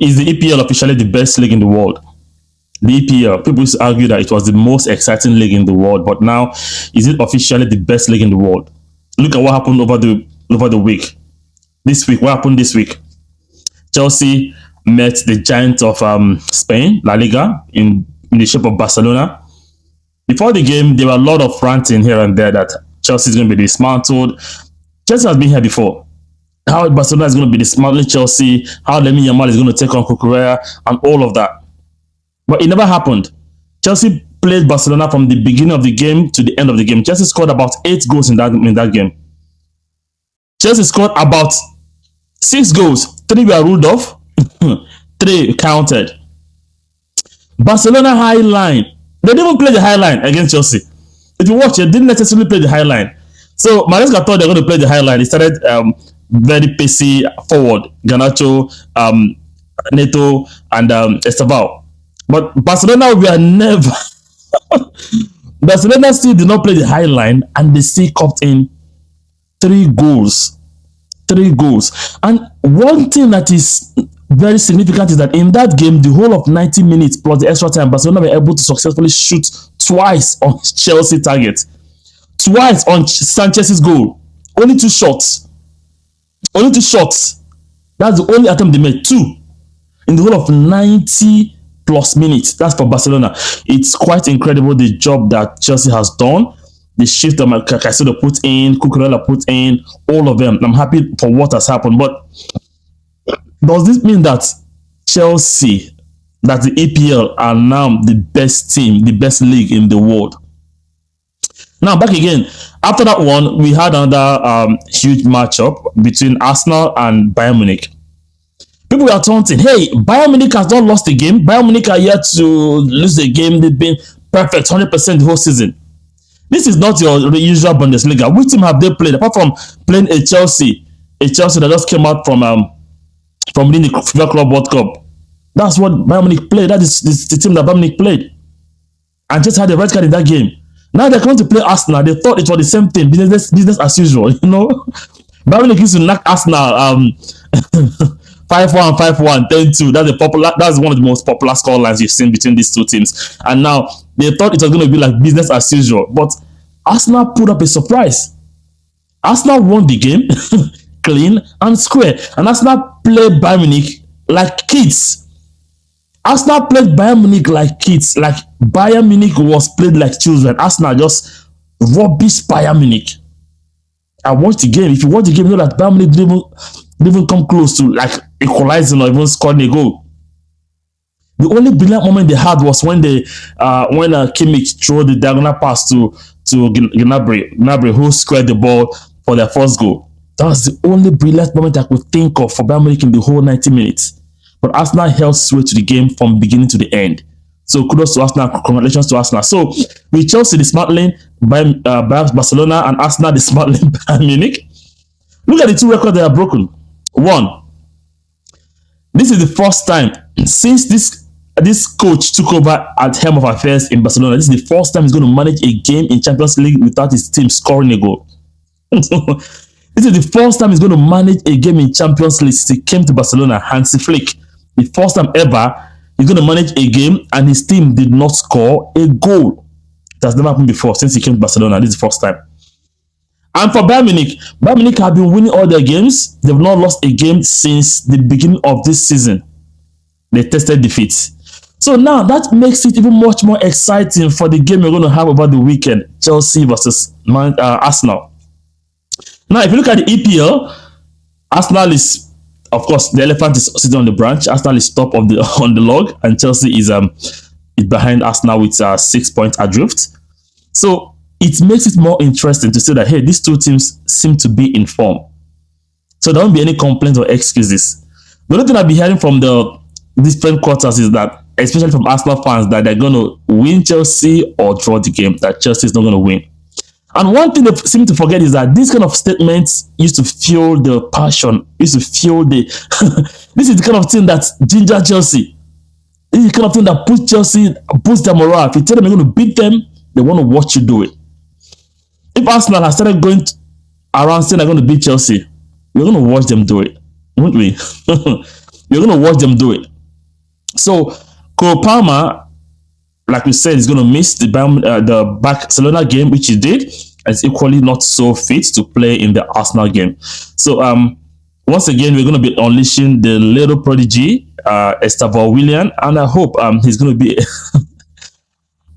Is the EPL officially the best league in the world? The EPL, people used to argue that it was the most exciting league in the world, but now is it officially the best league in the world? Look at what happened over the week. This week, what happened this week? Chelsea met the giants of Spain, La Liga, in the shape of Barcelona. Before the game, there were a lot of ranting here and there that Chelsea is going to be dismantled. Chelsea has been here before. How Barcelona is going to be dismantling Chelsea, how Lamine Yamal is going to take on Cucurella, and all of that. But it never happened. Chelsea played Barcelona from the beginning of the game to the end of the game. Chelsea scored about 8 goals in that game. Chelsea scored about 6 goals. 3 were ruled off. 3 counted. Barcelona high line. They didn't even play the high line against Chelsea. If you watch it, they didn't necessarily play the high line. So Maresca thought they were going to play the high line. He started very pacey forward. Garnacho, Neto, and Esteval. But Barcelona were never... Barcelona still did not play the high line, and they still copped in 3 goals. 3 goals. And one thing that is very significant is that in that game, the whole of 90 minutes plus the extra time, Barcelona were able to successfully shoot twice on Chelsea target. Twice on Sanchez's goal. Only 2 shots. Only 2 shots. That's the only attempt they made. 2 in the whole of 90 plus minutes. That's for Barcelona. It's quite incredible the job that Chelsea has done. The shift that Caicedo put in, Cucurella put in, all of them. I'm happy for what has happened. But does this mean that Chelsea, that the EPL are now the best team, the best league in the world? Now, back again. After that one, we had another huge matchup between Arsenal and Bayern Munich. People were taunting, hey, Bayern Munich has not lost the game. Bayern Munich are yet to lose the game. They've been perfect 100% the whole season. This is not your usual Bundesliga. Which team have they played? Apart from playing a Chelsea that just came out from winning the FIFA Club World Cup. That's what Bayern Munich played. That is the team that Bayern Munich played. And just had a red card in that game. Now they're going to play Arsenal. They thought it was the same thing. Business as usual, you know. Bayern Munich used to knock Arsenal 5-1, 5-1, 10-2. That's one of the most popular score lines you've seen between these two teams. And now they thought it was going to be like business as usual. But Arsenal put up a surprise. Arsenal won the game clean and square. And Arsenal played Bayern Munich like kids. Arsenal played Bayern Munich like kids. Like Bayern Munich was played like children. Arsenal just rubbish Bayern Munich. I watched the game. If you watch the game, you know that Bayern Munich didn't even come close to like equalizing or even scoring a goal. The only brilliant moment they had was when Kimmich threw the diagonal pass to Gnabry, who squared the ball for their first goal. That was the only brilliant moment I could think of for Bayern Munich in the whole 90 minutes. But Arsenal held sway to the game from beginning to the end. So kudos to Arsenal, congratulations to Arsenal. So with Chelsea dismantling Barcelona and Arsenal dismantling Bayern Munich, look at the 2 records they are broken. 1, this is the first time since this coach took over at helm of affairs in Barcelona. This is the first time he's going to manage a game in Champions League without his team scoring a goal. This is the first time he's going to manage a game in Champions League since he came to Barcelona. Hansi Flick, the first time ever he's going to manage a game and his team did not score a goal. It has never happened before since he came to Barcelona. This is the first time. And for Bayern Munich have been winning all their games. They've not lost a game since the beginning of this season. They tested defeat. So now that makes it even much more exciting for the game we're going to have over the weekend. Chelsea versus Arsenal. Now, if you look at the EPL, Arsenal is, of course, the elephant is sitting on the branch. Arsenal is top of on the log, and Chelsea is behind Arsenal with 6 points adrift. So it makes it more interesting to say that, hey, these two teams seem to be in form. So there won't be any complaints or excuses. The only thing I've been hearing from the different quarters is that, especially from Arsenal fans, that they're going to win Chelsea or draw the game, that Chelsea is not going to win. And one thing they seem to forget is that these kind of statements used to fuel the passion, used to fuel the... This is the kind of thing that ginger Chelsea. This is the kind of thing that puts Chelsea, boosts their morale. If you tell them you're going to beat them, they want to watch you do it. If Arsenal has started going around saying they're going to beat Chelsea, we're going to watch them do it, won't we? You're going to watch them do it. So Cole Palmer, like we said, is going to miss the Barcelona game, which he did. And is equally not so fit to play in the Arsenal game. So once again, we're going to be unleashing the little prodigy, Estevao Willian, and I hope he's going to be.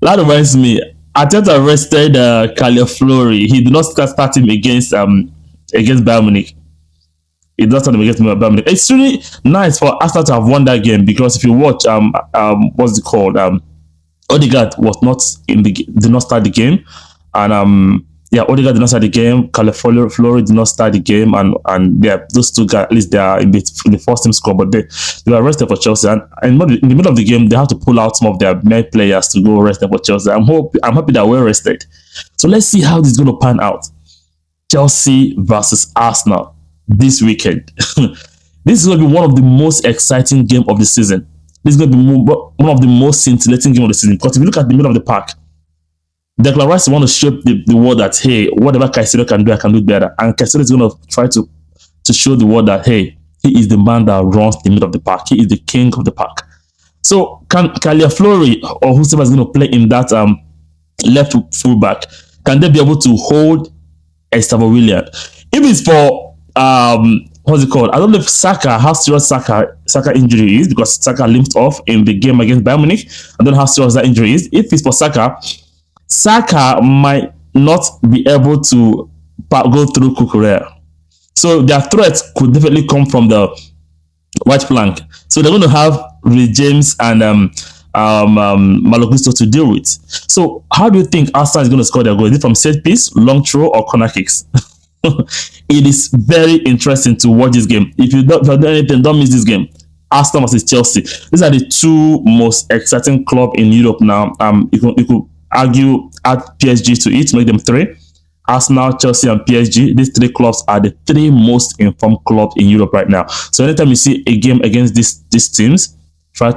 That reminds me, Arteta rested Caliaflori. He did not start him against Bayern Munich. He did not start him against Bayern Munich. It's really nice for Arsenal to have won that game, because if you watch what's it called, Odegaard was not did not start the game, and yeah, Odegaard did not start the game. Caliaflori did not start the game, and yeah, those two guys, at least they are in the first team squad, but they were rested for Chelsea. And in the middle of the game, they have to pull out some of their main players to go rest them for Chelsea. I'm happy that we're rested. So let's see how this is going to pan out. Chelsea versus Arsenal this weekend. This is going to be one of the most exciting game of the season. This is going to be one of the most scintillating game of the season, because if you look at the middle of the park, Declan Rice want to show the world that, hey, whatever Caicedo can do, I can do better. And Caicedo is going to try to show the world that, hey, he is the man that runs the middle of the park. He is the king of the park. So can Caliaflori or whoever is going to play in that left fullback, can they be able to hold Estevao Willian? If it's for what's it called? I don't know if how serious Saka injury is, because Saka limped off in the game against Bayern Munich. I don't know how serious that injury is. If it's for Saka might not be able to go through Cucurella. So their threats could definitely come from the white flank. So they're going to have Reece James and Malo Gusto to deal with. So how do you think Arsenal is going to score their goal? Is it from set piece, long throw, or corner kicks? It is very interesting to watch this game. If you don't do anything, don't miss this game. Arsenal versus Chelsea. These are the two most exciting clubs in Europe now. You could argue add PSG to it, make them three. Arsenal, Chelsea, and PSG. These three clubs are the three most informed clubs in Europe right now. So anytime you see a game against these teams, try to